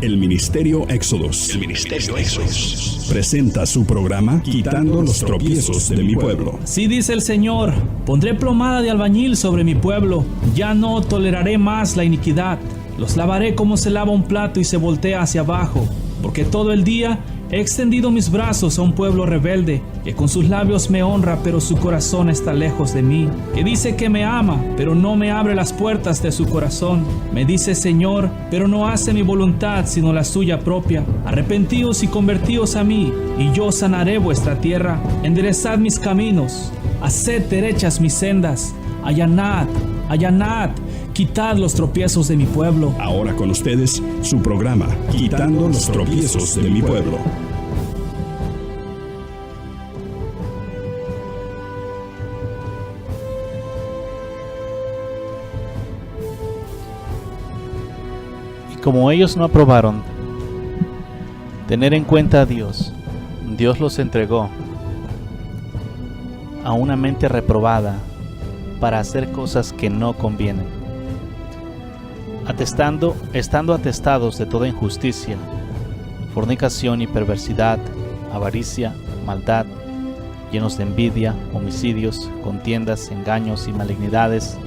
El Ministerio Éxodos presenta su programa Quitando los tropiezos de mi pueblo. Sí, dice el Señor, pondré plomada de albañil sobre mi pueblo, ya no toleraré más la iniquidad. Los lavaré como se lava un plato y se voltea hacia abajo, porque todo el día he extendido mis brazos a un pueblo rebelde, que con sus labios me honra, pero su corazón está lejos de mí, que dice que me ama, pero no me abre las puertas de su corazón. Me dice Señor, pero no hace mi voluntad, sino la suya propia. Arrepentíos y convertíos a mí, y yo sanaré vuestra tierra. Enderezad mis caminos, haced derechas mis sendas, allanad, quitad los tropiezos de mi pueblo. Ahora con ustedes, su programa Quitando los tropiezos de mi pueblo. Y como ellos no aprobaron tener en cuenta a Dios, Dios los entregó a una mente reprobada para hacer cosas que no convienen, estando atestados de toda injusticia, fornicación y perversidad, avaricia, maldad, llenos de envidia, homicidios, contiendas, engaños y malignidades,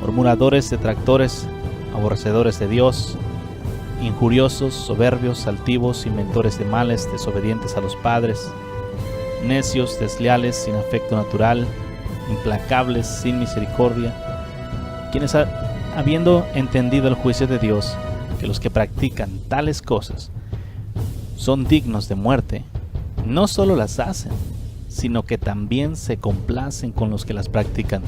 murmuradores, detractores, aborrecedores de Dios, injuriosos, soberbios, altivos, inventores de males, desobedientes a los padres, necios, desleales, sin afecto natural, implacables, sin misericordia, quienes habiendo entendido el juicio de Dios, que los que practican tales cosas son dignos de muerte, no solo las hacen, sino que también se complacen con los que las practican.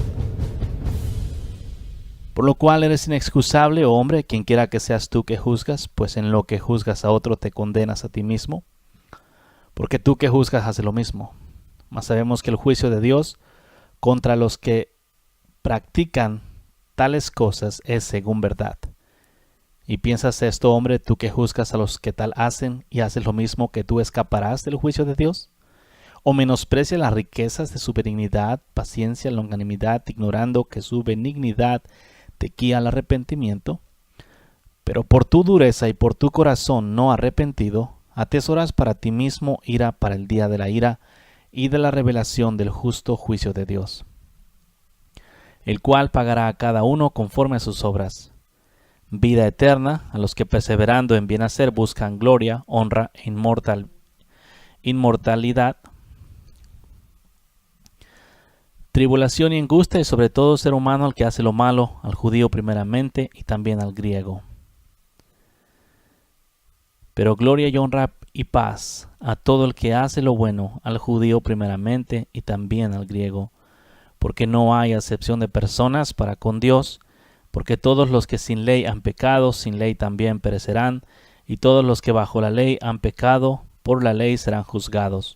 Por lo cual eres inexcusable, oh hombre, quien quiera que seas tú que juzgas, pues en lo que juzgas a otro te condenas a ti mismo, porque tú que juzgas haces lo mismo. Mas sabemos que el juicio de Dios contra los que practican tales cosas es según verdad. ¿Y piensas esto, hombre, tú que juzgas a los que tal hacen y haces lo mismo, que tú escaparás del juicio de Dios? ¿O menosprecias las riquezas de su benignidad, paciencia, longanimidad, ignorando que su benignidad te guía al arrepentimiento? Pero por tu dureza y por tu corazón no arrepentido, atesoras para ti mismo ira para el día de la ira y de la revelación del justo juicio de Dios, el cual pagará a cada uno conforme a sus obras. Vida eterna a los que perseverando en bien hacer buscan gloria, honra e inmortalidad, tribulación y angustia, y sobre todo ser humano al que hace lo malo, al judío primeramente y también al griego. Pero gloria y honra y paz a todo el que hace lo bueno, al judío primeramente y también al griego, porque no hay acepción de personas para con Dios, porque todos los que sin ley han pecado, sin ley también perecerán, y todos los que bajo la ley han pecado, por la ley serán juzgados.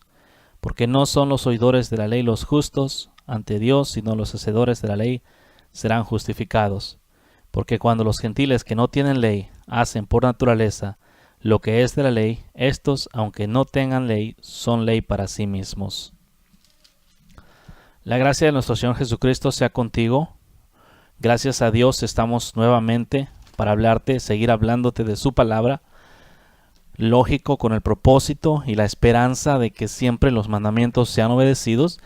Porque no son los oidores de la ley los justos ante Dios, sino los hacedores de la ley serán justificados. Porque cuando los gentiles que no tienen ley hacen por naturaleza lo que es de la ley, estos, aunque no tengan ley, son ley para sí mismos. La gracia de nuestro Señor Jesucristo sea contigo. Gracias a Dios estamos nuevamente para hablarte, seguir hablándote de su palabra, lógico, con el propósito y la esperanza de que siempre los mandamientos sean obedecidos,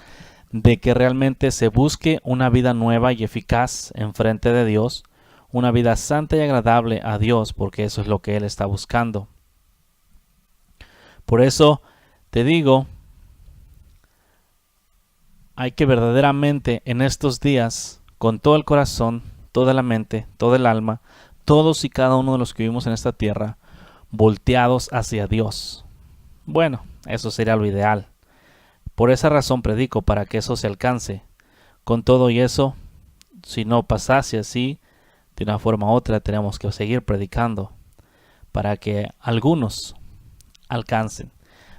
de que realmente se busque una vida nueva y eficaz en frente de Dios, una vida santa y agradable a Dios, porque eso es lo que Él está buscando. Por eso te digo, hay que verdaderamente en estos días, con todo el corazón, toda la mente, todo el alma, todos y cada uno de los que vivimos en esta tierra, volteados hacia Dios. Bueno, eso sería lo ideal. Por esa razón predico, para que eso se alcance. Con todo y eso, si no pasase así, de una forma u otra tenemos que seguir predicando, para que algunos alcancen.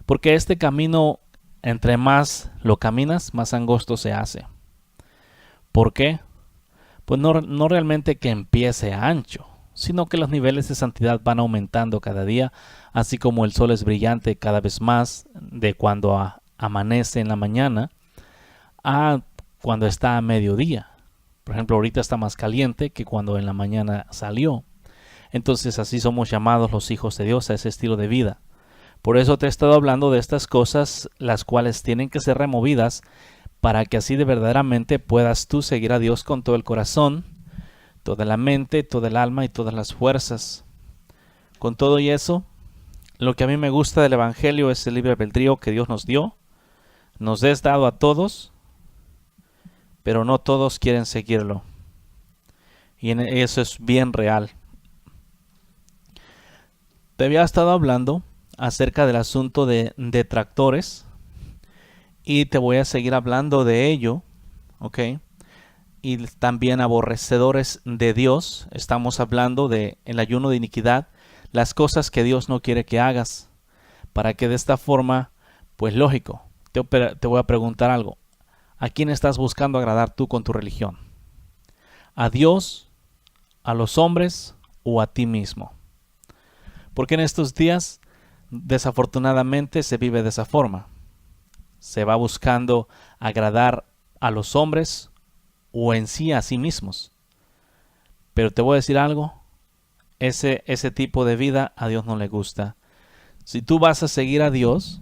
Porque este camino, entre más lo caminas, más angosto se hace. ¿Por qué? Pues no realmente que empiece ancho, sino que los niveles de santidad van aumentando cada día, así como el sol es brillante cada vez más de cuando amanece en la mañana a cuando está a mediodía. Por ejemplo, ahorita está más caliente que cuando en la mañana salió. Entonces así somos llamados los hijos de Dios, a ese estilo de vida. Por eso te he estado hablando de estas cosas, las cuales tienen que ser removidas para que así de verdaderamente puedas tú seguir a Dios con todo el corazón, toda la mente, toda el alma y todas las fuerzas. Con todo y eso, lo que a mí me gusta del Evangelio es el libre albedrío que Dios nos dio. Nos es dado a todos, pero no todos quieren seguirlo. Y eso es bien real. Te había estado hablando acerca del asunto de detractores y te voy a seguir hablando de ello, ¿ok? Y también aborrecedores de Dios. Estamos hablando de el ayuno de iniquidad, las cosas que Dios no quiere que hagas, para que de esta forma, pues lógico, te voy a preguntar algo. ¿A quién estás buscando agradar tú con tu religión? ¿A Dios, a los hombres o a ti mismo? Porque en estos días, desafortunadamente, se vive de esa forma. Se va buscando agradar a los hombres o en sí a sí mismos. Pero te voy a decir algo, ese tipo de vida a Dios no le gusta. Si tú vas a seguir a Dios,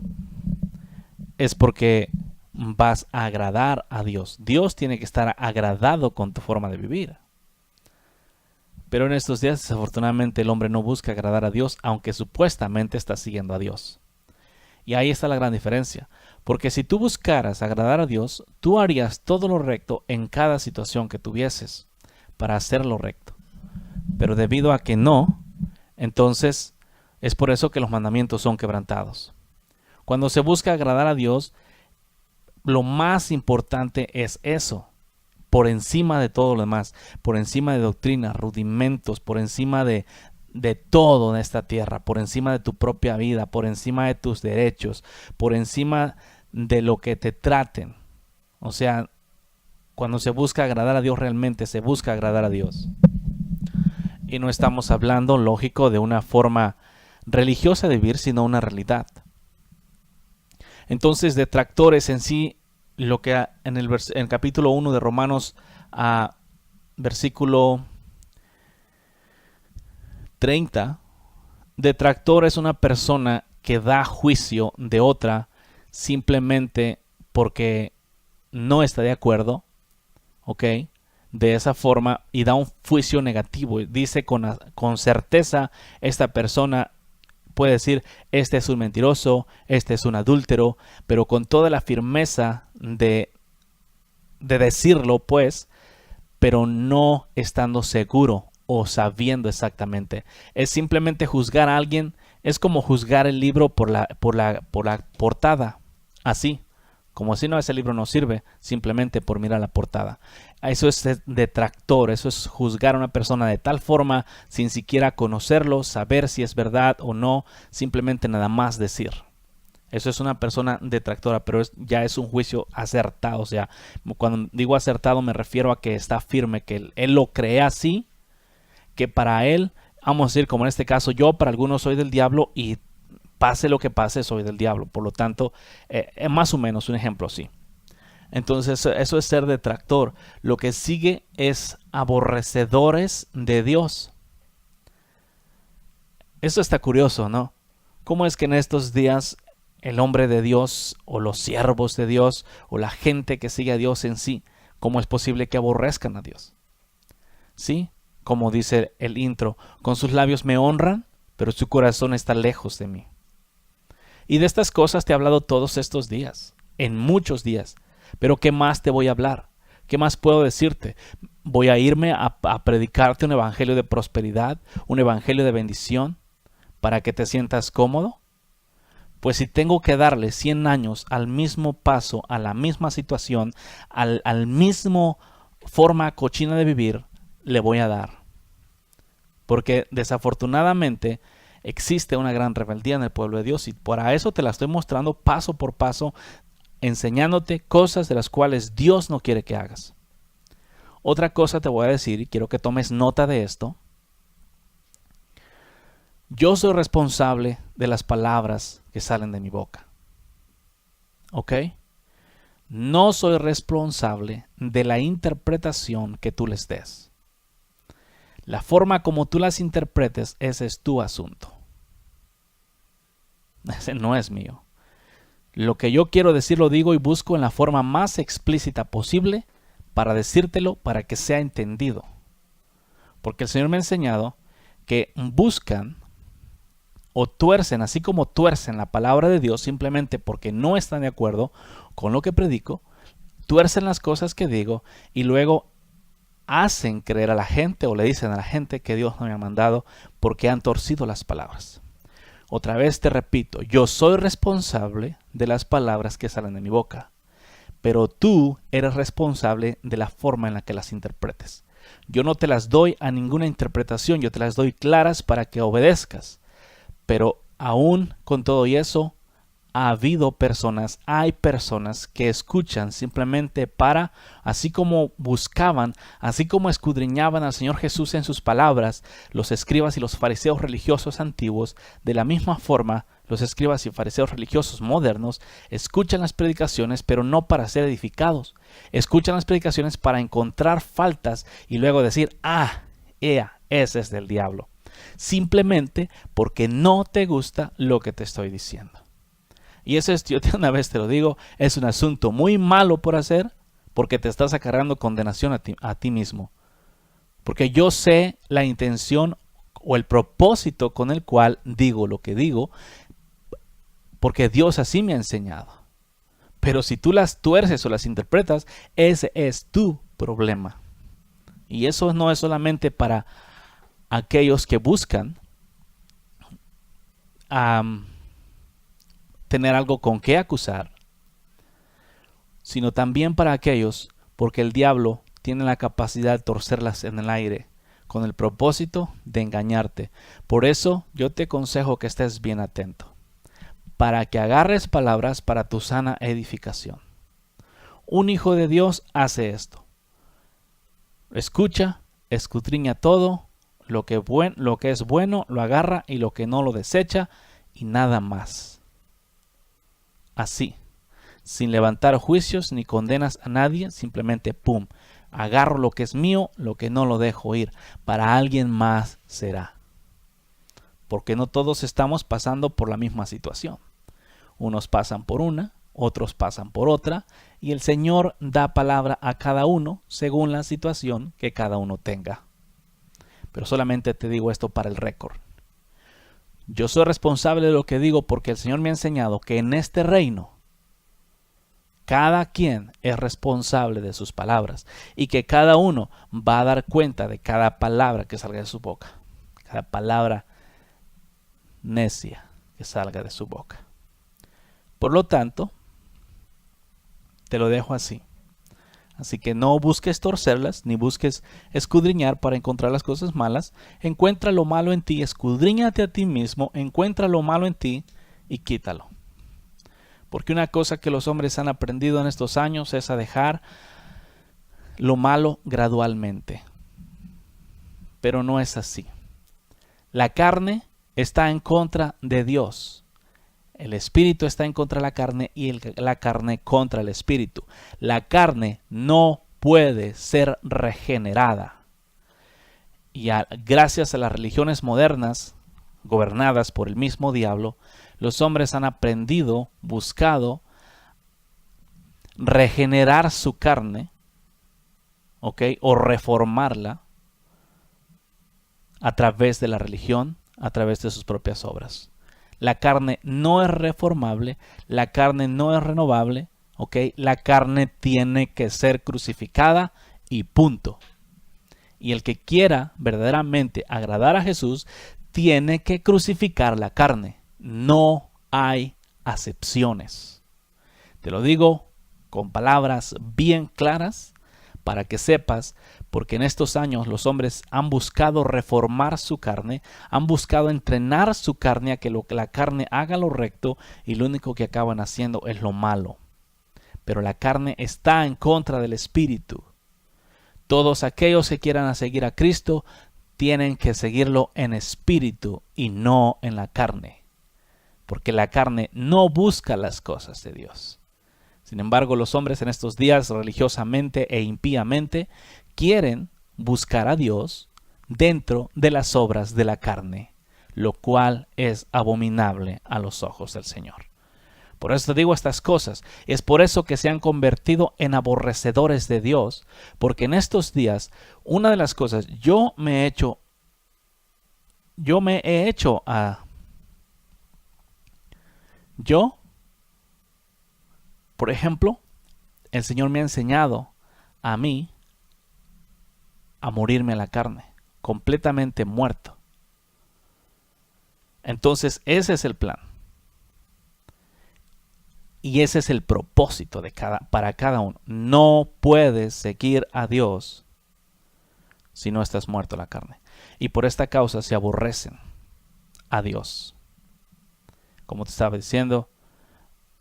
es porque vas a agradar a Dios. Dios tiene que estar agradado con tu forma de vivir. Pero en estos días, desafortunadamente, el hombre no busca agradar a Dios, aunque supuestamente está siguiendo a Dios. Y ahí está la gran diferencia. Porque si tú buscaras agradar a Dios, tú harías todo lo recto en cada situación que tuvieses para hacer lo recto. Pero debido a que no, entonces es por eso que los mandamientos son quebrantados. Cuando se busca agradar a Dios, lo más importante es eso. Por encima de todo lo demás, por encima de doctrinas, rudimentos, por encima de todo en esta tierra, por encima de tu propia vida, por encima de tus derechos, por encima de lo que te traten. O sea, cuando se busca agradar a Dios, realmente se busca agradar a Dios. Y no estamos hablando, lógico, de una forma religiosa de vivir, sino una realidad. Entonces, detractores en sí, lo que en el capítulo 1 de Romanos, versículo 30, detractor es una persona que da juicio de otra simplemente porque no está de acuerdo, ¿ok? De esa forma, y da un juicio negativo. Dice con certeza, esta persona puede decir, este es un mentiroso, este es un adúltero, pero con toda la firmeza de decirlo, pues, pero no estando seguro o sabiendo exactamente. Es simplemente juzgar a alguien, es como juzgar el libro por la portada, así. Como si no, ese libro no sirve, simplemente por mirar la portada. Eso es detractor, eso es juzgar a una persona de tal forma, sin siquiera conocerlo, saber si es verdad o no, simplemente nada más decir. Eso es una persona detractora, pero ya es un juicio acertado. O sea, cuando digo acertado me refiero a que está firme, que él lo cree así, que para él, vamos a decir, como en este caso, yo para algunos soy del diablo y pase lo que pase, soy del diablo. Por lo tanto, más o menos un ejemplo así. Entonces, eso es ser detractor. Lo que sigue es aborrecedores de Dios. Eso está curioso, ¿no? ¿Cómo es que en estos días el hombre de Dios o los siervos de Dios o la gente que sigue a Dios en sí, cómo es posible que aborrezcan a Dios? Sí, como dice el intro, con sus labios me honran, pero su corazón está lejos de mí. Y de estas cosas te he hablado todos estos días, en muchos días. Pero ¿qué más te voy a hablar? ¿Qué más puedo decirte? ¿Voy a irme a predicarte un evangelio de prosperidad, un evangelio de bendición, para que te sientas cómodo? Pues si tengo que darle 100 años al mismo paso, a la misma situación, al mismo forma cochina de vivir, le voy a dar. Porque desafortunadamente existe una gran rebeldía en el pueblo de Dios y para eso te la estoy mostrando paso por paso, enseñándote cosas de las cuales Dios no quiere que hagas. Otra cosa te voy a decir y quiero que tomes nota de esto. Yo soy responsable de las palabras que salen de mi boca. ¿Ok? No soy responsable de la interpretación que tú les des. La forma como tú las interpretes, ese es tu asunto. Ese no es mío. Lo que yo quiero decir lo digo y busco en la forma más explícita posible para decírtelo, para que sea entendido. Porque el Señor me ha enseñado que buscan o tuercen, así como tuercen la palabra de Dios simplemente porque no están de acuerdo con lo que predico, tuercen las cosas que digo y luego hacen creer a la gente o le dicen a la gente que Dios no me ha mandado porque han torcido las palabras. Otra vez te repito, yo soy responsable de las palabras que salen de mi boca, pero tú eres responsable de la forma en la que las interpretes. Yo no te las doy a ninguna interpretación, yo te las doy claras para que obedezcas. Pero aún con todo y eso, hay personas que escuchan simplemente para, así como buscaban, así como escudriñaban al Señor Jesús en sus palabras, los escribas y los fariseos religiosos antiguos, de la misma forma, los escribas y fariseos religiosos modernos escuchan las predicaciones, pero no para ser edificados. Escuchan las predicaciones para encontrar faltas y luego decir, ese es del diablo. Simplemente porque no te gusta lo que te estoy diciendo. Y eso es, yo de una vez te lo digo, es un asunto muy malo por hacer porque te estás acarreando condenación a ti mismo. Porque yo sé la intención o el propósito con el cual digo lo que digo, porque Dios así me ha enseñado. Pero si tú las tuerces o las interpretas, ese es tu problema. Y eso no es solamente para aquellos que buscan tener algo con qué acusar, sino también para aquellos porque el diablo tiene la capacidad de torcerlas en el aire con el propósito de engañarte. Por eso yo te aconsejo que estés bien atento, para que agarres palabras para tu sana edificación. Un hijo de Dios hace esto. Escucha, escudriña todo, lo que es bueno lo agarra y lo que no lo desecha y nada más. Así, sin levantar juicios ni condenas a nadie, simplemente pum, agarro lo que es mío, lo que no lo dejo ir, para alguien más será. Porque no todos estamos pasando por la misma situación. Unos pasan por una, otros pasan por otra, y el Señor da palabra a cada uno según la situación que cada uno tenga. Pero solamente te digo esto para el récord. Yo soy responsable de lo que digo porque el Señor me ha enseñado que en este reino cada quien es responsable de sus palabras y que cada uno va a dar cuenta de cada palabra que salga de su boca, cada palabra necia que salga de su boca. Por lo tanto, te lo dejo así. Así que no busques torcerlas, ni busques escudriñar para encontrar las cosas malas. Encuentra lo malo en ti, escudriñate a ti mismo, encuentra lo malo en ti y quítalo. Porque una cosa que los hombres han aprendido en estos años es a dejar lo malo gradualmente. Pero no es así. La carne está en contra de Dios. El espíritu está en contra de la carne y la carne contra el espíritu. La carne no puede ser regenerada. Y gracias a las religiones modernas, gobernadas por el mismo diablo, los hombres han aprendido, buscado regenerar su carne, o reformarla a través de la religión, a través de sus propias obras. La carne no es reformable, la carne no es renovable, la carne tiene que ser crucificada y punto. Y el que quiera verdaderamente agradar a Jesús, tiene que crucificar la carne. No hay acepciones. Te lo digo con palabras bien claras para que sepas, porque en estos años los hombres han buscado reformar su carne, han buscado entrenar su carne a que la carne haga lo recto y lo único que acaban haciendo es lo malo. Pero la carne está en contra del espíritu. Todos aquellos que quieran seguir a Cristo tienen que seguirlo en espíritu y no en la carne, porque la carne no busca las cosas de Dios. Sin embargo, los hombres en estos días religiosamente e impíamente quieren buscar a Dios dentro de las obras de la carne, lo cual es abominable a los ojos del Señor. Por eso te digo estas cosas. Es por eso que se han convertido en aborrecedores de Dios, porque en estos días, una de las cosas, yo me he hecho a... Yo, por ejemplo, el Señor me ha enseñado a mí a morirme a la carne, completamente muerto. Entonces ese es el plan. Y ese es el propósito para cada uno. No puedes seguir a Dios si no estás muerto a la carne. Y por esta causa se aborrecen a Dios. Como te estaba diciendo,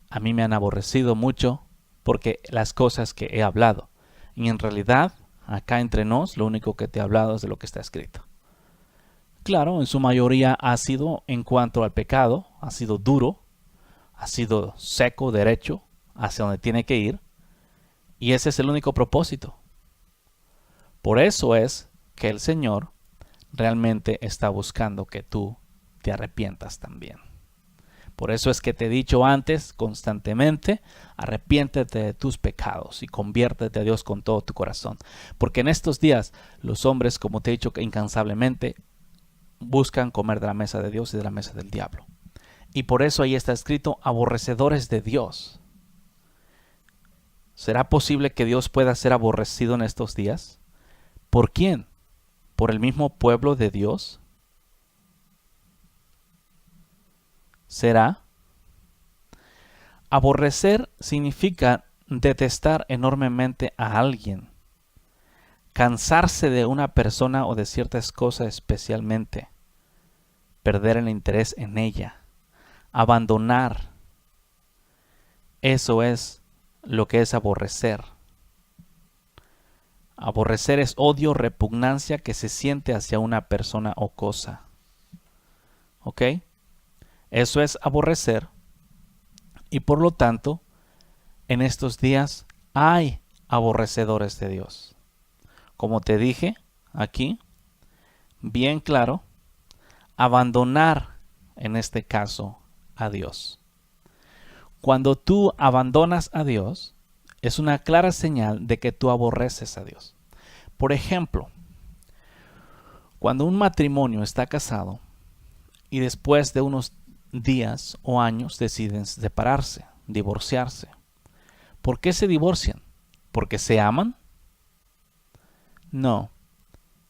a mí me han aborrecido mucho porque las cosas que he hablado. Y en realidad, acá entre nos, lo único que te he hablado es de lo que está escrito. Claro, en su mayoría ha sido en cuanto al pecado, ha sido duro, ha sido seco, derecho, hacia donde tiene que ir. Y ese es el único propósito. Por eso es que el Señor realmente está buscando que tú te arrepientas también. Por eso es que te he dicho antes constantemente, arrepiéntete de tus pecados y conviértete a Dios con todo tu corazón. Porque en estos días los hombres, como te he dicho incansablemente, buscan comer de la mesa de Dios y de la mesa del diablo. Y por eso ahí está escrito, aborrecedores de Dios. ¿Será posible que Dios pueda ser aborrecido en estos días? ¿Por quién? ¿Por el mismo pueblo de Dios? ¿Será? Aborrecer significa detestar enormemente a alguien, cansarse de una persona o de ciertas cosas especialmente, perder el interés en ella, abandonar. Eso es lo que es aborrecer. Aborrecer es odio, repugnancia que se siente hacia una persona o cosa. ¿Ok? Eso es aborrecer. Y por lo tanto, en estos días hay aborrecedores de Dios. Como te dije aquí, bien claro, abandonar en este caso a Dios. Cuando tú abandonas a Dios, es una clara señal de que tú aborreces a Dios. Por ejemplo, cuando un matrimonio está casado y después de unos días o años deciden separarse, divorciarse. ¿Por qué se divorcian? ¿Porque se aman? No,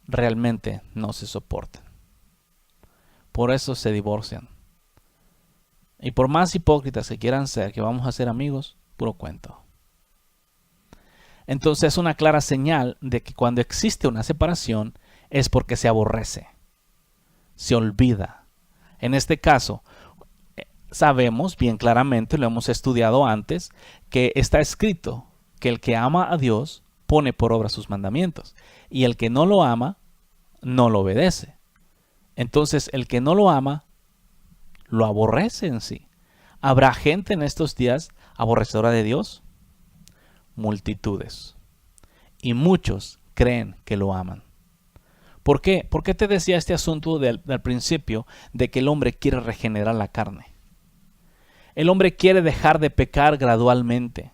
realmente no se soportan. Por eso se divorcian. Y por más hipócritas que quieran ser, que vamos a ser amigos, puro cuento. Entonces es una clara señal de que cuando existe una separación es porque se aborrece, se olvida. En este caso, sabemos bien claramente, lo hemos estudiado antes, que está escrito que el que ama a Dios pone por obra sus mandamientos y el que no lo ama no lo obedece. Entonces el que no lo ama lo aborrece en sí. ¿Habrá gente en estos días aborrecedora de Dios? Multitudes. Y muchos creen que lo aman. ¿Por qué? ¿Por qué te decía este asunto del principio de que el hombre quiere regenerar la carne? El hombre quiere dejar de pecar gradualmente.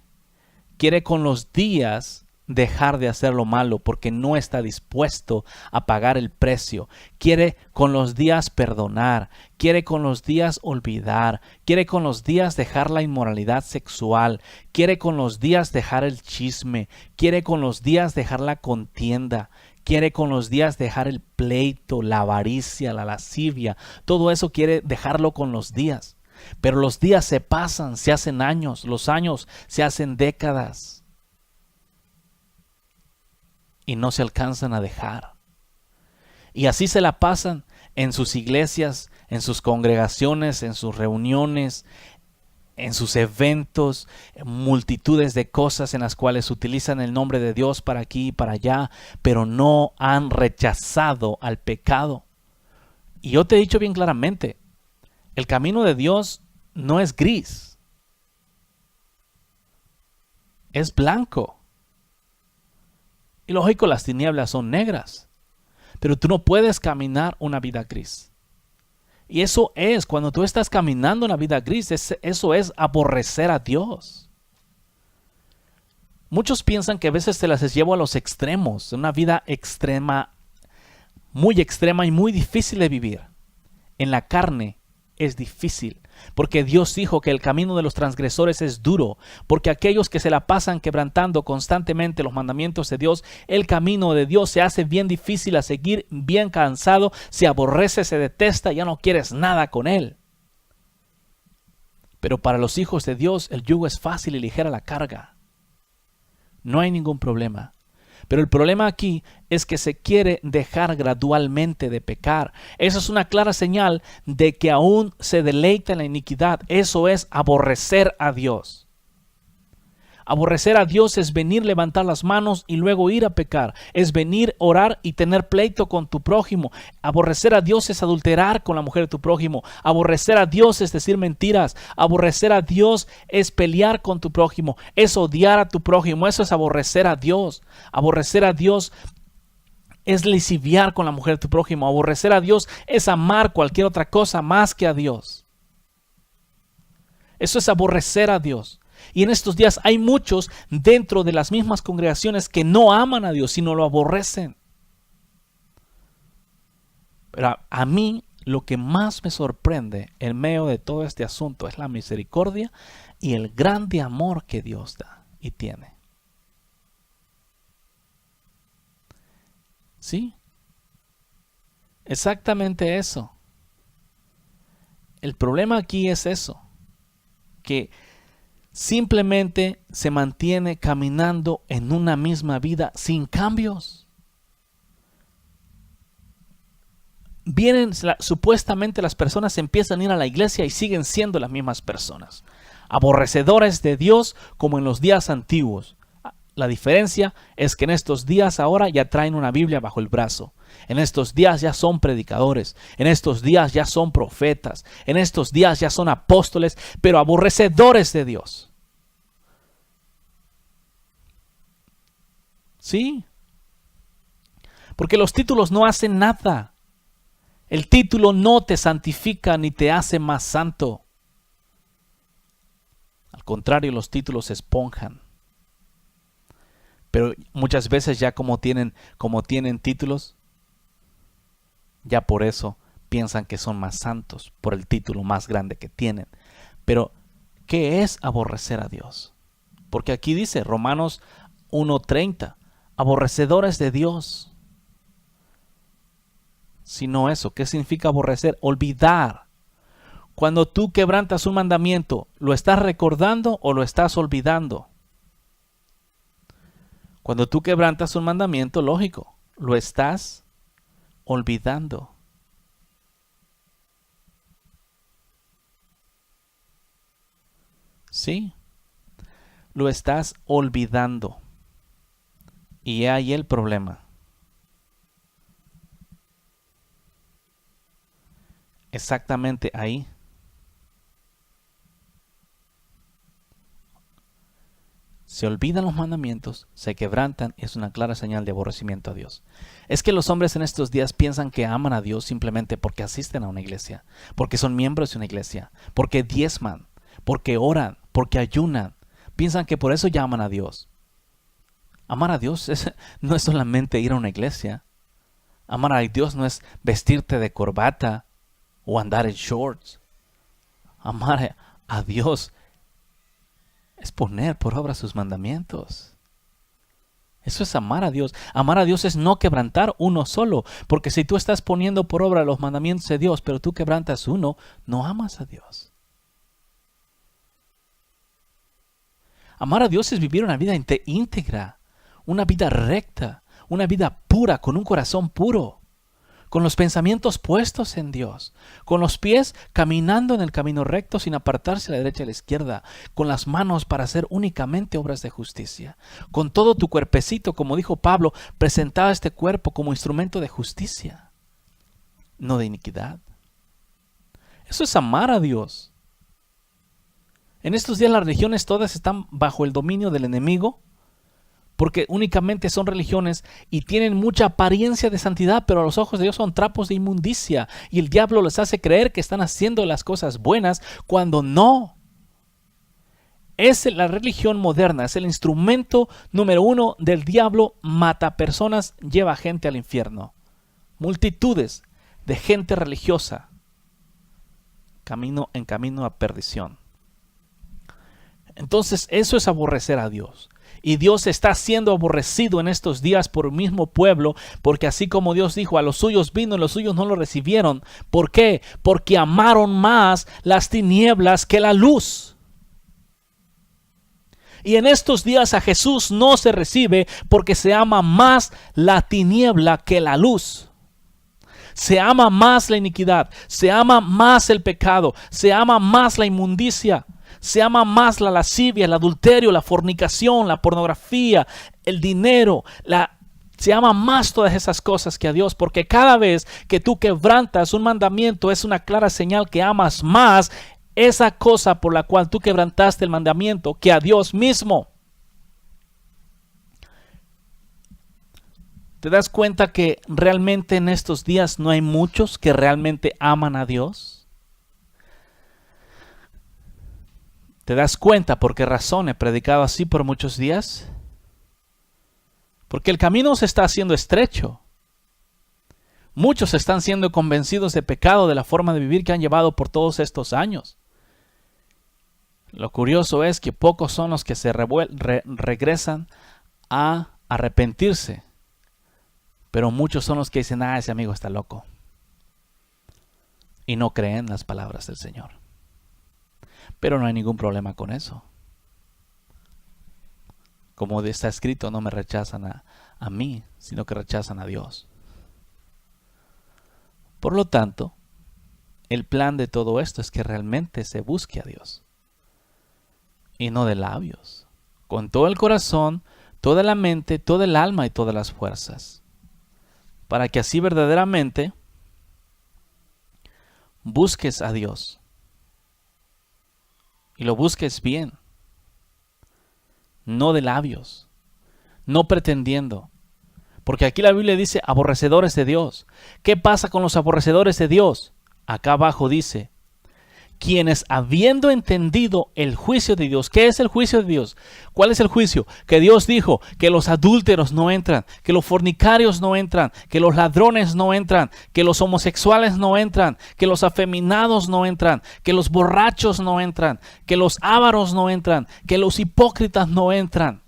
Quiere con los días dejar de hacer lo malo porque no está dispuesto a pagar el precio. Quiere con los días perdonar. Quiere con los días olvidar. Quiere con los días dejar la inmoralidad sexual. Quiere con los días dejar el chisme. Quiere con los días dejar la contienda. Quiere con los días dejar el pleito, la avaricia, la lascivia. Todo eso quiere dejarlo con los días. Pero los días se pasan, se hacen años, los años se hacen décadas y no se alcanzan a dejar. Y así se la pasan en sus iglesias, en sus congregaciones, en sus reuniones, en sus eventos, multitudes de cosas en las cuales utilizan el nombre de Dios para aquí y para allá, pero no han rechazado al pecado. Y yo te he dicho bien claramente, el camino de Dios no es gris, es blanco. Y lógico, las tinieblas son negras. Pero tú no puedes caminar una vida gris. Y eso es, cuando tú estás caminando una vida gris, eso es aborrecer a Dios. Muchos piensan que a veces se las llevo a los extremos, una vida extrema y muy difícil de vivir. En la carne es difícil, porque Dios dijo que el camino de los transgresores es duro, porque aquellos que se la pasan quebrantando constantemente los mandamientos de Dios, el camino de Dios se hace bien difícil a seguir, bien cansado, se aborrece, se detesta, ya no quieres nada con Él. Pero para los hijos de Dios el yugo es fácil y ligera la carga. No hay ningún problema. Pero el problema aquí es que se quiere dejar gradualmente de pecar. Eso es una clara señal de que aún se deleita en la iniquidad. Eso es aborrecer a Dios. Aborrecer a Dios es venir, levantar las manos y luego ir a pecar. Es venir, orar y tener pleito con tu prójimo. Aborrecer a Dios es adulterar con la mujer de tu prójimo. Aborrecer a Dios es decir mentiras. Aborrecer a Dios es pelear con tu prójimo. Es odiar a tu prójimo. Eso es aborrecer a Dios. Aborrecer a Dios es liciviar con la mujer de tu prójimo. Aborrecer a Dios es amar cualquier otra cosa más que a Dios. Eso es aborrecer a Dios. Y en estos días hay muchos dentro de las mismas congregaciones que no aman a Dios, sino lo aborrecen. Pero a mí lo que más me sorprende en medio de todo este asunto es la misericordia y el grande amor que Dios da y tiene. Sí, exactamente eso. El problema aquí es eso, que simplemente se mantiene caminando en una misma vida sin cambios. Supuestamente las personas empiezan a ir a la iglesia y siguen siendo las mismas personas, aborrecedores de Dios como en los días antiguos. La diferencia es que en estos días ahora ya traen una Biblia bajo el brazo. En estos días ya son predicadores. En estos días ya son profetas. En estos días ya son apóstoles, pero aborrecedores de Dios. Sí. Porque los títulos no hacen nada. El título no te santifica ni te hace más santo. Al contrario, los títulos esponjan. Pero muchas veces ya como tienen títulos, ya por eso piensan que son más santos, por el título más grande que tienen. Pero, ¿qué es aborrecer a Dios? Porque aquí dice Romanos 1:30, aborrecedores de Dios. Si no eso, ¿qué significa aborrecer? Olvidar. Cuando tú quebrantas un mandamiento, ¿lo estás recordando o lo estás olvidando? Cuando tú quebrantas un mandamiento, lógico, lo estás olvidando. Sí, lo estás olvidando. Y ahí el problema. Exactamente ahí. Se olvidan los mandamientos, se quebrantan, es una clara señal de aborrecimiento a Dios. Es que los hombres en estos días piensan que aman a Dios simplemente porque asisten a una iglesia, porque son miembros de una iglesia, porque diezman, porque oran, porque ayunan. Piensan que por eso llaman a Dios. Amar a Dios no es solamente ir a una iglesia. Amar a Dios no es vestirte de corbata o andar en shorts. Amar a Dios es poner por obra sus mandamientos. Eso es amar a Dios. Amar a Dios es no quebrantar uno solo. Porque si tú estás poniendo por obra los mandamientos de Dios, pero tú quebrantas uno, no amas a Dios. Amar a Dios es vivir una vida íntegra, una vida recta, una vida pura, con un corazón puro, con los pensamientos puestos en Dios, con los pies caminando en el camino recto sin apartarse a la derecha y a la izquierda, con las manos para hacer únicamente obras de justicia, con todo tu cuerpecito, como dijo Pablo, presentaba este cuerpo como instrumento de justicia, no de iniquidad. Eso es amar a Dios. En estos días las religiones todas están bajo el dominio del enemigo, porque únicamente son religiones y tienen mucha apariencia de santidad, pero a los ojos de Dios son trapos de inmundicia. Y el diablo les hace creer que están haciendo las cosas buenas cuando no. La religión moderna, es el instrumento número 1 del diablo. Mata personas, lleva gente al infierno. Multitudes de gente religiosa en camino a perdición. Entonces eso es aborrecer a Dios. Y Dios está siendo aborrecido en estos días por el mismo pueblo, porque así como Dios dijo, a los suyos vino y los suyos no lo recibieron. ¿Por qué? Porque amaron más las tinieblas que la luz. Y en estos días a Jesús no se recibe porque se ama más la tiniebla que la luz. Se ama más la iniquidad, se ama más el pecado, se ama más la inmundicia. Se ama más la lascivia, el adulterio, la fornicación, la pornografía, el dinero. Se ama más todas esas cosas que a Dios, porque cada vez que tú quebrantas un mandamiento es una clara señal que amas más esa cosa por la cual tú quebrantaste el mandamiento que a Dios mismo. ¿Te das cuenta que realmente en estos días no hay muchos que realmente aman a Dios? ¿Te das cuenta por qué razón he predicado así por muchos días? Porque el camino se está haciendo estrecho. Muchos están siendo convencidos de pecado de la forma de vivir que han llevado por todos estos años. Lo curioso es que pocos son los que se regresan a arrepentirse. Pero muchos son los que dicen, ese amigo está loco. Y no creen las palabras del Señor. Pero no hay ningún problema con eso. Como está escrito, no me rechazan a mí, sino que rechazan a Dios. Por lo tanto, el plan de todo esto es que realmente se busque a Dios. Y no de labios. Con todo el corazón, toda la mente, toda el alma y todas las fuerzas. Para que así verdaderamente busques a Dios. Y lo busques bien. No de labios. No pretendiendo. Porque aquí la Biblia dice aborrecedores de Dios. ¿Qué pasa con los aborrecedores de Dios? Acá abajo dice, quienes habiendo entendido el juicio de Dios. ¿Qué es el juicio de Dios? ¿Cuál es el juicio? Que Dios dijo que los adúlteros no entran, que los fornicarios no entran, que los ladrones no entran, que los homosexuales no entran, que los afeminados no entran, que los borrachos no entran, que los ávaros no entran, que los hipócritas no entran.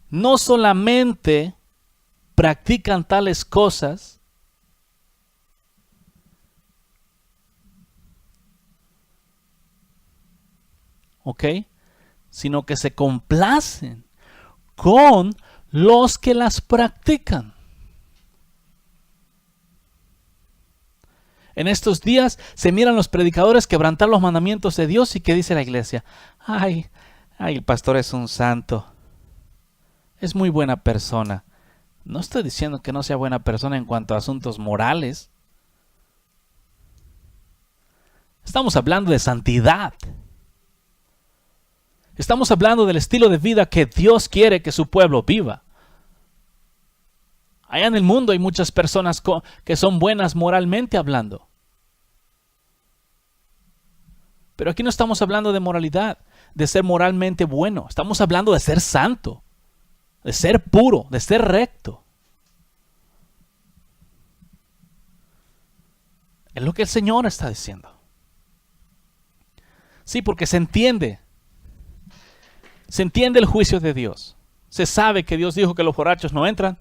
No solamente practican tales cosas, ¿ok? Sino que se complacen con los que las practican. En estos días se miran los predicadores quebrantar los mandamientos de Dios y ¿qué dice la iglesia? Ay, el pastor es un santo. Es muy buena persona. No estoy diciendo que no sea buena persona en cuanto a asuntos morales. Estamos hablando de santidad. Estamos hablando del estilo de vida que Dios quiere que su pueblo viva. Allá en el mundo hay muchas personas que son buenas moralmente hablando. Pero aquí no estamos hablando de moralidad, de ser moralmente bueno. Estamos hablando de ser santo, de ser puro, de ser recto. Es lo que el Señor está diciendo. Sí, porque se entiende el juicio de Dios. Se sabe que Dios dijo que los borrachos no entran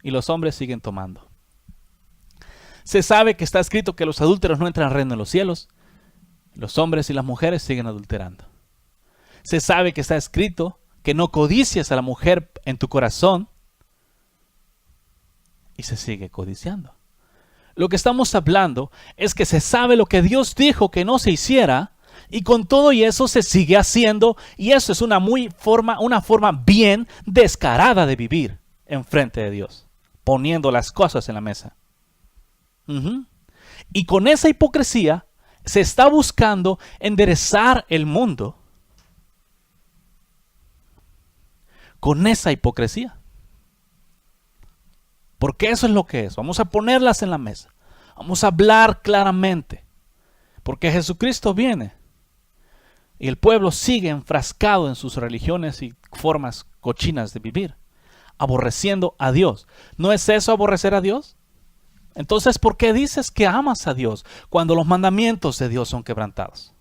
y los hombres siguen tomando. Se sabe que está escrito que los adúlteros no entran al reino de los cielos. Los hombres y las mujeres siguen adulterando. Se sabe que está escrito que no codicias a la mujer en tu corazón y se sigue codiciando. Lo que estamos hablando es que se sabe lo que Dios dijo que no se hiciera y con todo y eso se sigue haciendo y eso es una forma bien descarada de vivir en frente de Dios, poniendo las cosas en la mesa. Y con esa hipocresía se está buscando enderezar el mundo con esa hipocresía. Porque eso es lo que es. Vamos a ponerlas en la mesa. Vamos a hablar claramente. Porque Jesucristo viene y el pueblo sigue enfrascado en sus religiones y formas cochinas de vivir, aborreciendo a Dios. ¿No es eso aborrecer a Dios? Entonces, ¿por qué dices que amas a Dios cuando los mandamientos de Dios son quebrantados?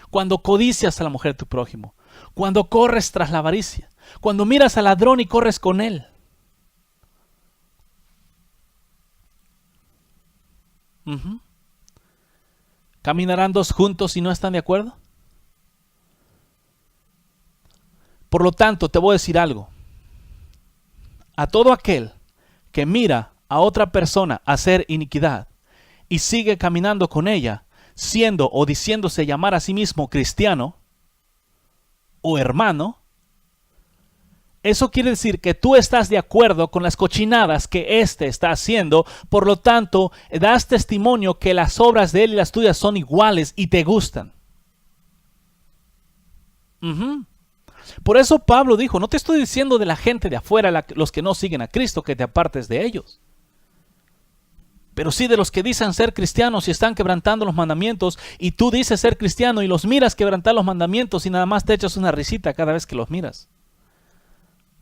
Cuando codicias a la mujer de tu prójimo, cuando corres tras la avaricia, cuando miras al ladrón y corres con él. ¿Caminarán dos juntos si no están de acuerdo? Por lo tanto, te voy a decir algo. A todo aquel que mira a otra persona hacer iniquidad y sigue caminando con ella, siendo o diciéndose llamar a sí mismo cristiano o hermano, eso quiere decir que tú estás de acuerdo con las cochinadas que éste está haciendo. Por lo tanto, das testimonio que las obras de él y las tuyas son iguales y te gustan. Por eso Pablo dijo, no te estoy diciendo de la gente de afuera, los que no siguen a Cristo, que te apartes de ellos. Pero sí de los que dicen ser cristianos y están quebrantando los mandamientos, y tú dices ser cristiano y los miras quebrantar los mandamientos y nada más te echas una risita cada vez que los miras.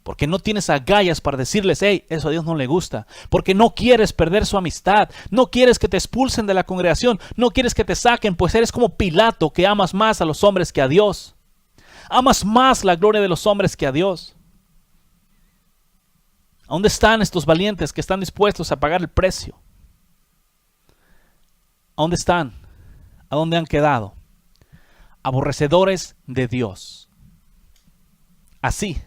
Porque no tienes agallas para decirles, hey, eso a Dios no le gusta. Porque no quieres perder su amistad. No quieres que te expulsen de la congregación. No quieres que te saquen, pues eres como Pilato, que amas más a los hombres que a Dios. Amas más la gloria de los hombres que a Dios. ¿A dónde están estos valientes que están dispuestos a pagar el precio? ¿A dónde están? ¿A dónde han quedado? Aborrecedores de Dios. Así.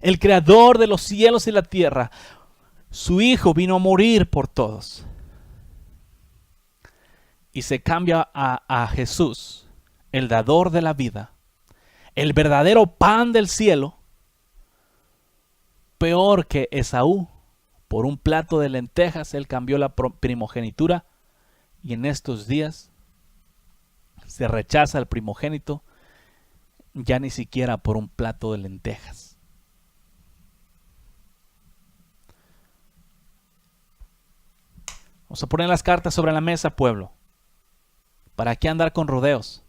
El creador de los cielos y la tierra, su Hijo vino a morir por todos. Y se cambia a Jesús, el dador de la vida, el verdadero pan del cielo, peor que Esaú. Por un plato de lentejas él cambió la primogenitura, y en estos días se rechaza al primogénito ya ni siquiera por un plato de lentejas. Vamos a poner las cartas sobre la mesa, pueblo. ¿Para qué andar con rodeos?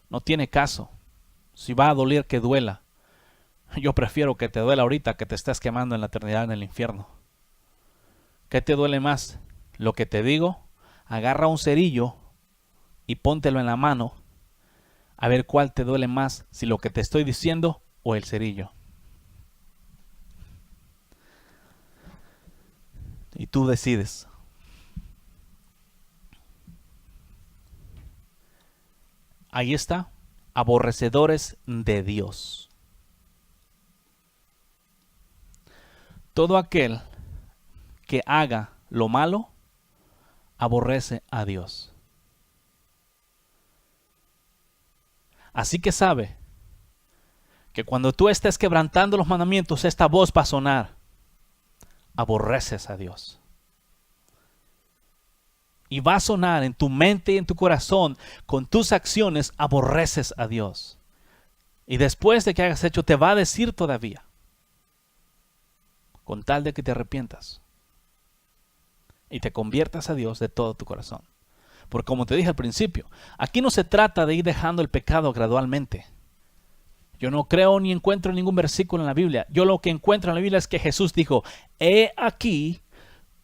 No tiene caso. Si va a doler, que duela. Yo prefiero que te duela ahorita que te estés quemando en la eternidad en el infierno. ¿Qué te duele más? Lo que te digo, agarra un cerillo y póntelo en la mano. A ver cuál te duele más, si lo que te estoy diciendo o el cerillo. Y tú decides. Ahí está, aborrecedores de Dios. Todo aquel que haga lo malo, aborrece a Dios. Así que sabe que cuando tú estés quebrantando los mandamientos, esta voz va a sonar. Aborreces a Dios. Y va a sonar en tu mente y en tu corazón, con tus acciones, aborreces a Dios. Y después de que hayas hecho, te va a decir todavía, con tal de que te arrepientas y te conviertas a Dios de todo tu corazón. Porque como te dije al principio, aquí no se trata de ir dejando el pecado gradualmente. Yo no creo ni encuentro ningún versículo en la Biblia. Yo lo que encuentro en la Biblia es que Jesús dijo, he aquí,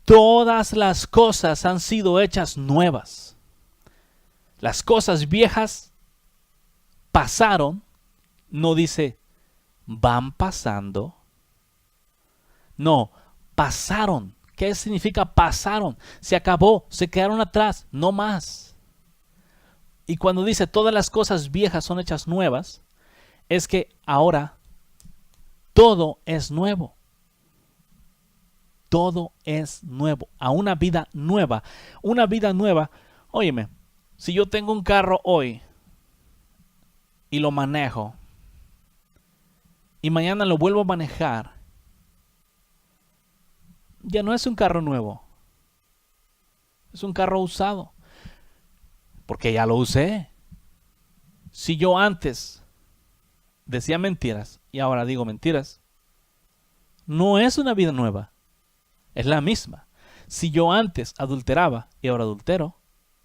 todas las cosas han sido hechas nuevas. Las cosas viejas pasaron. No dice, van pasando. No, pasaron. ¿Qué significa pasaron? Se acabó, se quedaron atrás, no más. Y cuando dice todas las cosas viejas son hechas nuevas, es que ahora todo es nuevo. Todo es nuevo, a una vida nueva. Una vida nueva, óyeme, si yo tengo un carro hoy y lo manejo y mañana lo vuelvo a manejar, ya no es un carro nuevo, es un carro usado, porque ya lo usé. Si yo antes decía mentiras, y ahora digo mentiras. No es una vida nueva, es la misma. Si yo antes adulteraba y ahora adultero,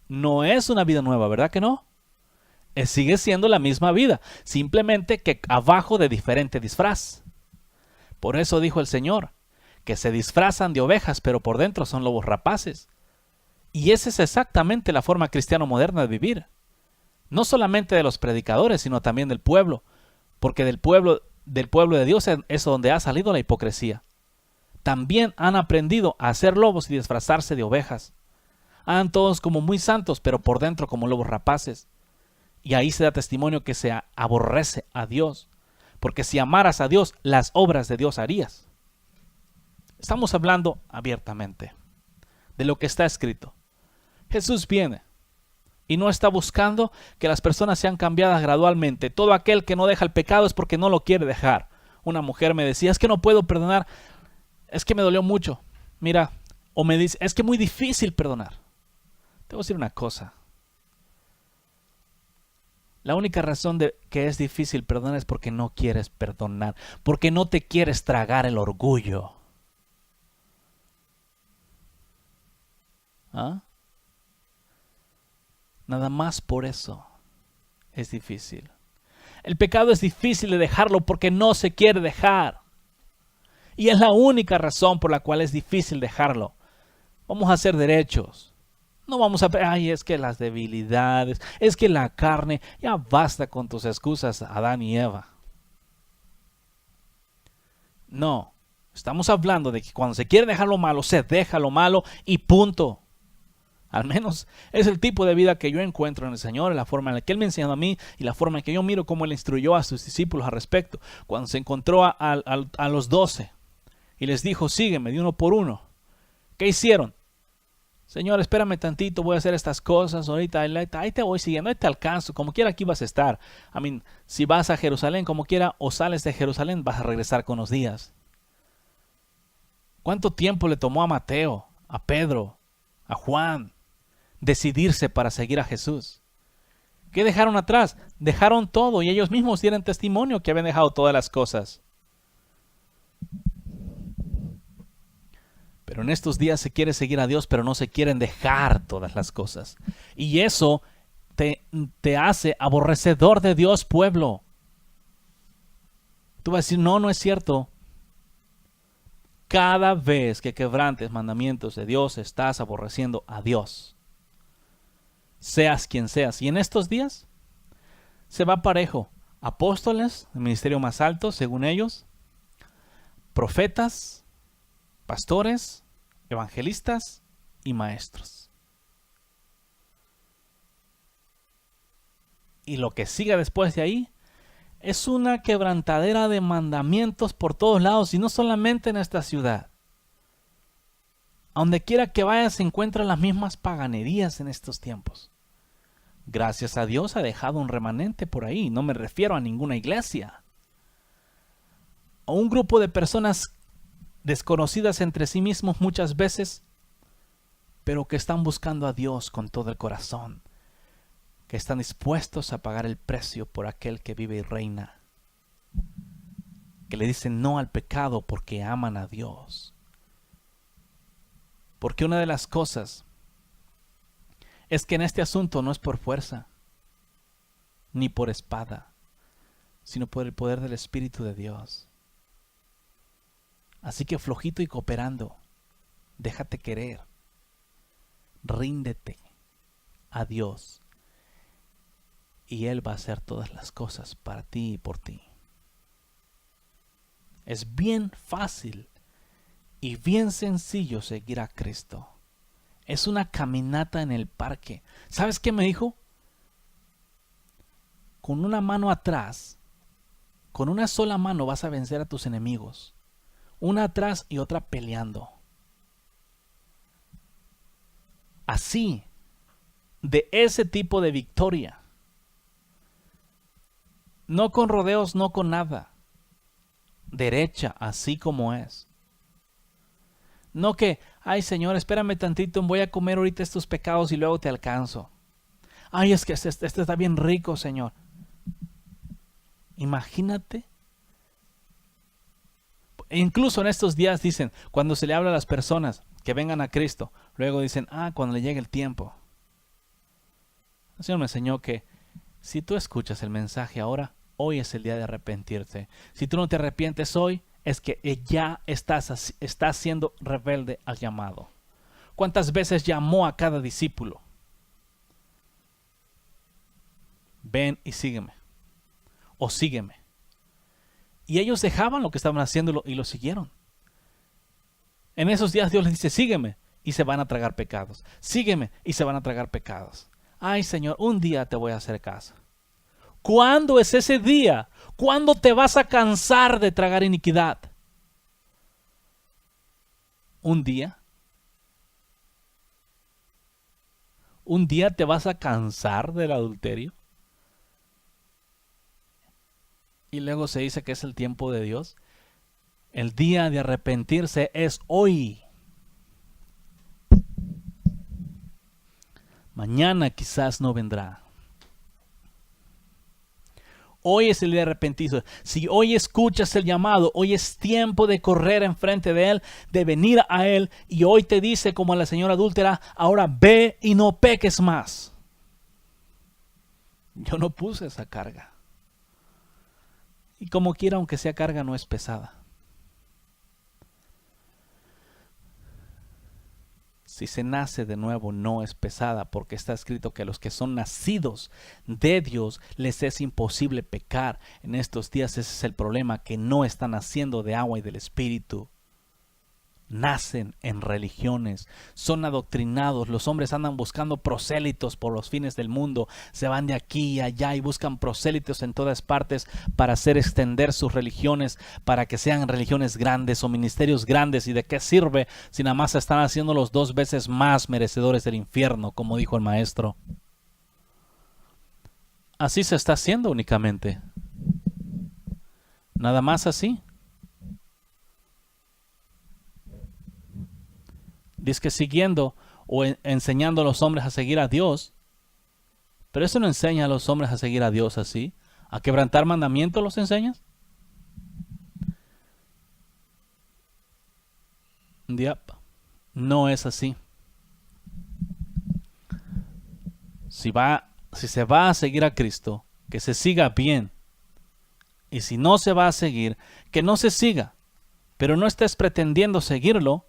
no es una vida nueva, ¿verdad que no? Sigue siendo la misma vida, simplemente que abajo de diferente disfraz. Por eso dijo el Señor, que se disfrazan de ovejas, pero por dentro son lobos rapaces. Y esa es exactamente la forma cristiano moderna de vivir. No solamente de los predicadores, sino también del pueblo, porque del pueblo de Dios es donde ha salido la hipocresía. También han aprendido a ser lobos y disfrazarse de ovejas. Andan todos como muy santos, pero por dentro como lobos rapaces. Y ahí se da testimonio que se aborrece a Dios. Porque si amaras a Dios, las obras de Dios harías. Estamos hablando abiertamente de lo que está escrito. Jesús viene y no está buscando que las personas sean cambiadas gradualmente. Todo aquel que no deja el pecado es porque no lo quiere dejar. Una mujer me decía, es que no puedo perdonar, es que me dolió mucho. Mira, o me dice, es que es muy difícil perdonar. Te voy a decir una cosa. La única razón de que es difícil perdonar es porque no quieres perdonar, porque no te quieres tragar el orgullo. ¿Ah? Nada más por eso es difícil. El pecado es difícil de dejarlo porque no se quiere dejar. Y es la única razón por la cual es difícil dejarlo. Vamos a hacer derechos. No vamos a... Ay, es que las debilidades, es que la carne... Ya basta con tus excusas, Adán y Eva. No, estamos hablando de que cuando se quiere dejar lo malo, se deja lo malo y punto. Al menos es el tipo de vida que yo encuentro en el Señor, la forma en la que Él me enseñó a mí y la forma en que yo miro cómo Él instruyó a sus discípulos al respecto. Cuando se encontró a los 12 y les dijo, sígueme de uno por uno. ¿Qué hicieron? Señor, espérame tantito, voy a hacer estas cosas, ahorita ahí te voy siguiendo, ahí te alcanzo, como quiera aquí vas a estar. Si vas a Jerusalén, como quiera, o sales de Jerusalén, vas a regresar con los días. ¿Cuánto tiempo le tomó a Mateo, a Pedro, a Juan, decidirse para seguir a Jesús? ¿Qué dejaron atrás? Dejaron todo y ellos mismos dieron testimonio que habían dejado todas las cosas. Pero en estos días se quiere seguir a Dios, pero no se quieren dejar todas las cosas. Y eso te hace aborrecedor de Dios, pueblo. Tú vas a decir, no es cierto. Cada vez que quebrantes mandamientos de Dios, estás aborreciendo a Dios. Seas quien seas. Y en estos días se va parejo. Apóstoles, el ministerio más alto, según ellos. Profetas, pastores, evangelistas y maestros. Y lo que siga después de ahí es una quebrantadera de mandamientos por todos lados y no solamente en esta ciudad. A donde quiera que vayas se encuentran las mismas paganerías en estos tiempos. Gracias a Dios ha dejado un remanente por ahí. No me refiero a ninguna iglesia. A un grupo de personas desconocidas entre sí mismos muchas veces, pero que están buscando a Dios con todo el corazón, que están dispuestos a pagar el precio por aquel que vive y reina, que le dicen no al pecado porque aman a Dios. Porque una de las cosas es que en este asunto no es por fuerza, ni por espada, sino por el poder del Espíritu de Dios. Así que flojito y cooperando, déjate querer, ríndete a Dios y Él va a hacer todas las cosas para ti y por ti. Es bien fácil y bien sencillo seguir a Cristo. Es una caminata en el parque. ¿Sabes qué me dijo? Con una mano atrás, con una sola mano vas a vencer a tus enemigos. Una atrás y otra peleando. Así, de ese tipo de victoria. No con rodeos, no con nada. Derecha, así como es. No que, ay Señor, espérame tantito, voy a comer ahorita estos pecados y luego te alcanzo. Ay, es que este está bien rico, Señor. Imagínate E incluso en estos días dicen, cuando se le habla a las personas que vengan a Cristo, luego dicen, cuando le llegue el tiempo. El Señor me enseñó que si tú escuchas el mensaje ahora, hoy es el día de arrepentirte. Si tú no te arrepientes hoy, es que ya estás siendo rebelde al llamado. ¿Cuántas veces llamó a cada discípulo? Ven y sígueme. O sígueme. Y ellos dejaban lo que estaban haciendo y lo siguieron. En esos días Dios les dice, sígueme, y se van a tragar pecados. Sígueme, y se van a tragar pecados. Ay, Señor, un día te voy a hacer caso. ¿Cuándo es ese día? ¿Cuándo te vas a cansar de tragar iniquidad? ¿Un día? ¿Un día te vas a cansar del adulterio? Y luego se dice que es el tiempo de Dios. El día de arrepentirse es hoy. Mañana quizás no vendrá. Hoy es el día de arrepentirse. Si hoy escuchas el llamado, hoy es tiempo de correr enfrente de Él, de venir a Él. Y hoy te dice, como a la señora adúltera, ahora ve y no peques más. Yo no puse esa carga. Y como quiera, aunque sea carga, no es pesada. Si se nace de nuevo, no es pesada, porque está escrito que a los que son nacidos de Dios les es imposible pecar. En estos días ese es el problema, que no están naciendo de agua y del Espíritu. Nacen en religiones, son adoctrinados. Los hombres andan buscando prosélitos por los fines del mundo. Se van de aquí y allá y buscan prosélitos en todas partes para hacer extender sus religiones, para que sean religiones grandes o ministerios grandes. ¿Y de qué sirve si nada más están haciéndolos 2 veces más merecedores del infierno, como dijo el maestro? Así se está haciendo únicamente. Nada más así. Dice que siguiendo o enseñando a los hombres a seguir a Dios. Pero eso no enseña a los hombres a seguir a Dios así. ¿A quebrantar mandamientos los enseñas? No es así. Si se va a seguir a Cristo, que se siga bien. Y si no se va a seguir, que no se siga. Pero no estés pretendiendo seguirlo,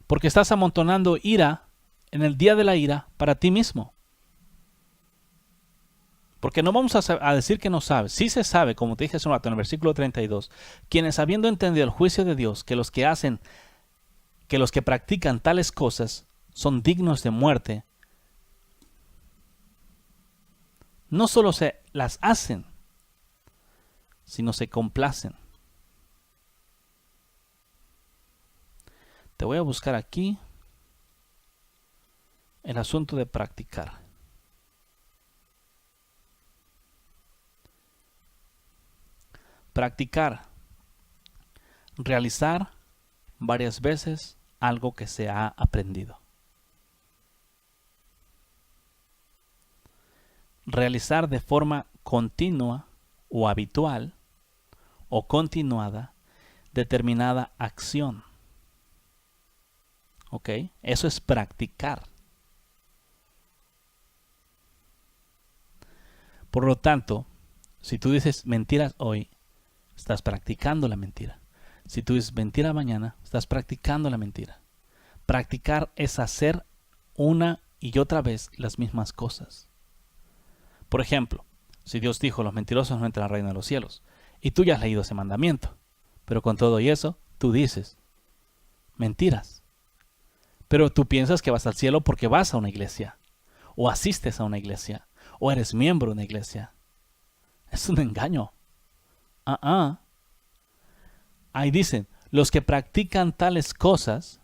porque estás amontonando ira en el día de la ira para ti mismo. Porque no vamos a decir que no sabes. Sí se sabe, como te dije hace un rato en el versículo 32, quienes habiendo entendido el juicio de Dios, que los que practican tales cosas son dignos de muerte, no solo se las hacen, sino se complacen. Te voy a buscar aquí el asunto de practicar. Practicar. Realizar varias veces algo que se ha aprendido. Realizar de forma continua o habitual o continuada determinada acción. ¿Ok? Eso es practicar. Por lo tanto, si tú dices mentiras hoy, estás practicando la mentira. Si tú dices mentira mañana, estás practicando la mentira. Practicar es hacer una y otra vez las mismas cosas. Por ejemplo, si Dios dijo, los mentirosos no entran al reino de los cielos, y tú ya has leído ese mandamiento, pero con todo y eso, tú dices mentiras. Pero tú piensas que vas al cielo porque vas a una iglesia, o asistes a una iglesia, o eres miembro de una iglesia. Es un engaño. Ahí dicen, los que practican tales cosas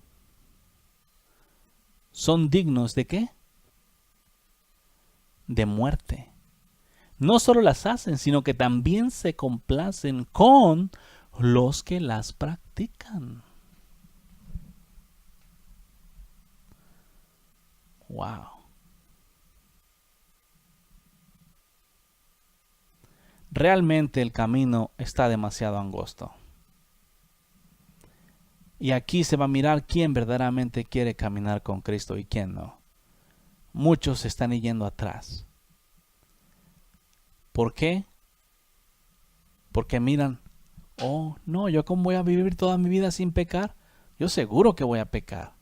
son dignos ¿de qué? De muerte. No solo las hacen, sino que también se complacen con los que las practican. Wow. Realmente el camino está demasiado angosto. Y aquí se va a mirar quién verdaderamente quiere caminar con Cristo y quién no. Muchos se están yendo atrás. ¿Por qué? Porque miran, oh, no, ¿yo cómo voy a vivir toda mi vida sin pecar? Yo seguro que voy a pecar.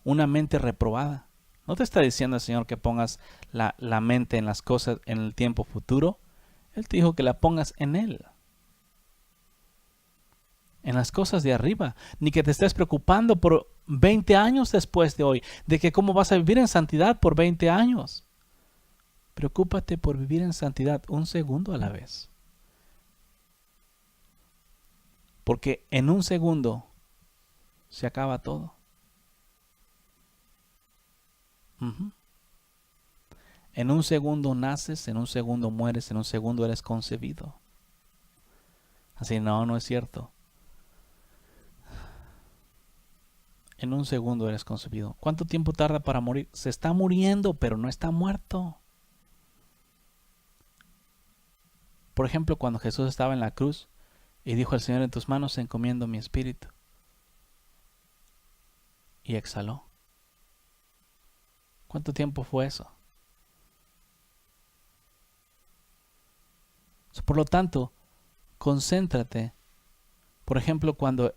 Una mente reprobada. ¿No te está diciendo el Señor que pongas la mente en las cosas en el tiempo futuro? Él te dijo que la pongas en Él. En las cosas de arriba. Ni que te estés preocupando por 20 años después de hoy. De que cómo vas a vivir en santidad por 20 años. Preocúpate por vivir en santidad un segundo a la vez. Porque en un segundo se acaba todo. En un segundo naces, en un segundo mueres, en un segundo eres concebido. Así no es cierto. En un segundo eres concebido. ¿Cuánto tiempo tarda para morir? Se está muriendo, pero no está muerto. Por ejemplo, cuando Jesús estaba en la cruz y dijo al Señor, en tus manos encomiendo mi espíritu. Y exhaló. ¿Cuánto tiempo fue eso? Por lo tanto, concéntrate. Por ejemplo, cuando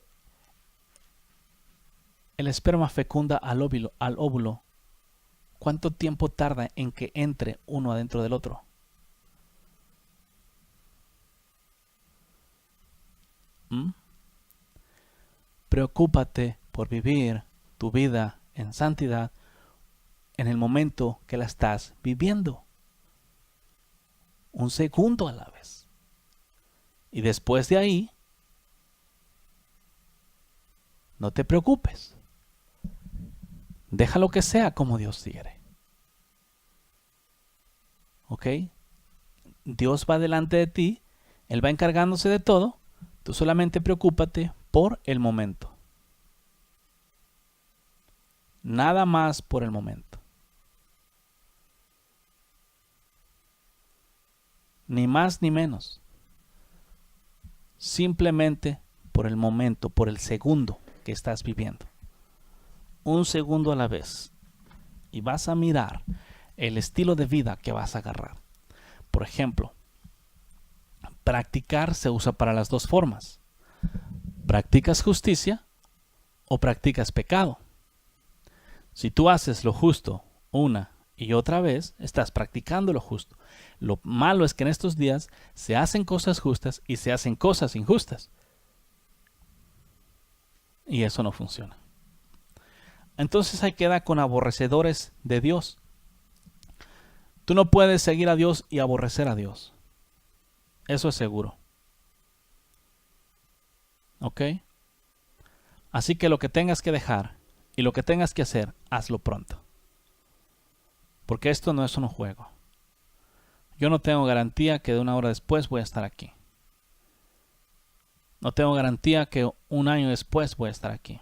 el esperma fecunda al óvulo, ¿cuánto tiempo tarda en que entre uno adentro del otro? Preocúpate por vivir tu vida en santidad en el momento que la estás viviendo. Un segundo a la vez. Y después de ahí, no te preocupes. Déjalo que sea como Dios quiere. ¿Ok? Dios va delante de ti. Él va encargándose de todo. Tú solamente preocúpate por el momento. Nada más por el momento. Ni más ni menos. Simplemente por el momento, por el segundo que estás viviendo. Un segundo a la vez. Y vas a mirar el estilo de vida que vas a agarrar. Por ejemplo, practicar se usa para las dos formas. ¿Practicas justicia o practicas pecado? Si tú haces lo justo una y otra vez, estás practicando lo justo. Lo malo es que en estos días se hacen cosas justas y se hacen cosas injustas. Y eso no funciona. Entonces ahí queda con aborrecedores de Dios. Tú no puedes seguir a Dios y aborrecer a Dios. Eso es seguro. ¿Ok? Así que lo que tengas que dejar y lo que tengas que hacer, hazlo pronto. Porque esto no es un juego. Yo no tengo garantía que de una hora después voy a estar aquí. No tengo garantía que un año después voy a estar aquí.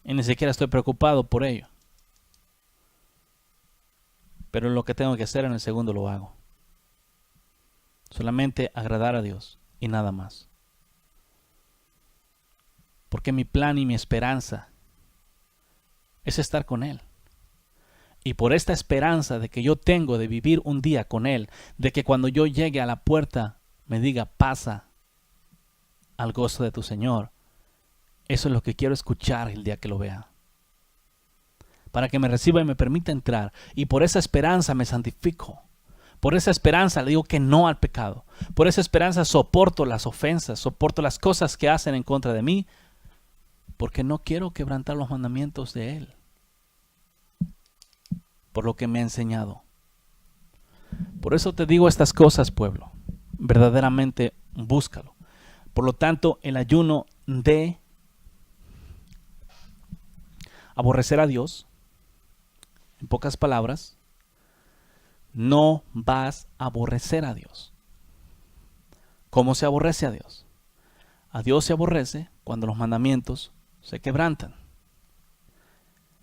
Y ni siquiera estoy preocupado por ello. Pero lo que tengo que hacer en el segundo lo hago. Solamente agradar a Dios y nada más. Porque mi plan y mi esperanza es estar con Él. Y por esta esperanza de que yo tengo de vivir un día con Él, de que cuando yo llegue a la puerta me diga, pasa al gozo de tu Señor. Eso es lo que quiero escuchar el día que lo vea. Para que me reciba y me permita entrar. Y por esa esperanza me santifico. Por esa esperanza le digo que no al pecado. Por esa esperanza soporto las ofensas, soporto las cosas que hacen en contra de mí. Porque no quiero quebrantar los mandamientos de Él. Por lo que me ha enseñado. Por eso te digo estas cosas, pueblo. Verdaderamente búscalo. Por lo tanto, el ayuno de aborrecer a Dios, en pocas palabras, no vas a aborrecer a Dios. ¿Cómo se aborrece a Dios? A Dios se aborrece cuando los mandamientos se quebrantan.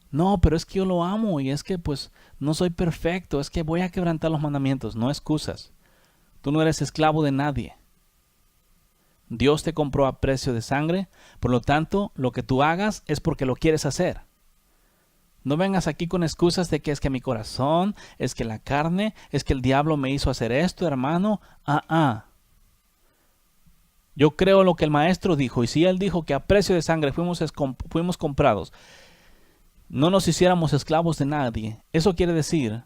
No, pero es que yo lo amo y es que pues no soy perfecto, es que voy a quebrantar los mandamientos. No excusas. Tú no eres esclavo de nadie. Dios te compró a precio de sangre, por lo tanto, lo que tú hagas es porque lo quieres hacer. No vengas aquí con excusas de que es que mi corazón, es que la carne, es que el diablo me hizo hacer esto, hermano. Yo creo lo que el maestro dijo, y si él dijo que a precio de sangre fuimos comprados, no nos hiciéramos esclavos de nadie, eso quiere decir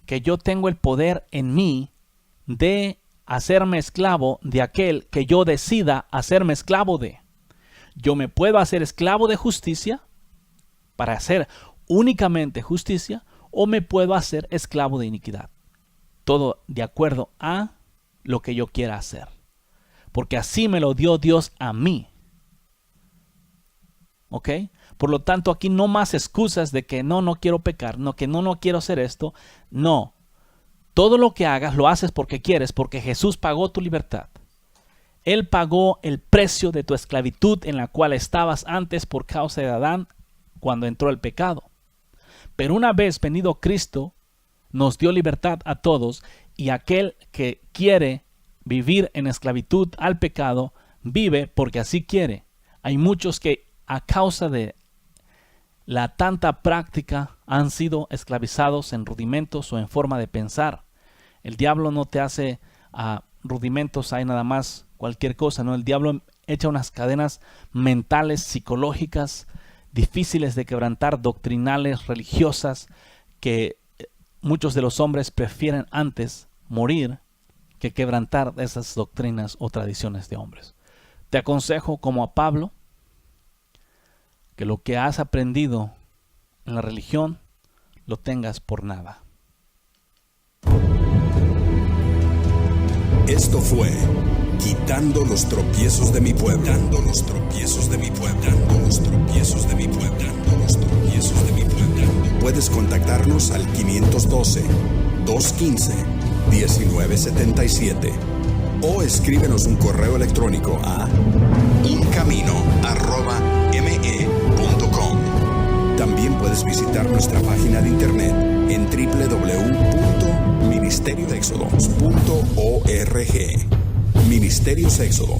que yo tengo el poder en mí de hacerme esclavo de aquel que yo decida hacerme esclavo de. Yo me puedo hacer esclavo de justicia para hacer únicamente justicia, o me puedo hacer esclavo de iniquidad. Todo de acuerdo a lo que yo quiera hacer. Porque así me lo dio Dios a mí. ¿Ok? Por lo tanto, aquí no más excusas de que no quiero pecar, no quiero hacer esto. No. Todo lo que hagas lo haces porque quieres, porque Jesús pagó tu libertad. Él pagó el precio de tu esclavitud en la cual estabas antes por causa de Adán cuando entró el pecado. Pero una vez venido Cristo, nos dio libertad a todos, y aquel que quiere vivir en esclavitud al pecado, vive porque así quiere. Hay muchos que a causa de la tanta práctica han sido esclavizados en rudimentos o en forma de pensar. El diablo no te hace rudimentos, hay nada más cualquier cosa, ¿no? El diablo echa unas cadenas mentales, psicológicas, difíciles de quebrantar, doctrinales, religiosas, que muchos de los hombres prefieren antes morir que quebrantar esas doctrinas o tradiciones de hombres. Te aconsejo, como a Pablo, que lo que has aprendido en la religión lo tengas por nada. Esto fue Quitando los tropiezos de mi pueblo. Quitando los tropiezos de mi pueblo. Quitando los tropiezos de mi pueblo. Quitando los tropiezos de mi pueblo. Puedes contactarnos al 512-215-1977 o escríbenos un correo electrónico a uncamino@me.com. También puedes visitar nuestra página de internet en www.ministeriosexodos.org. Ministerios Éxodo,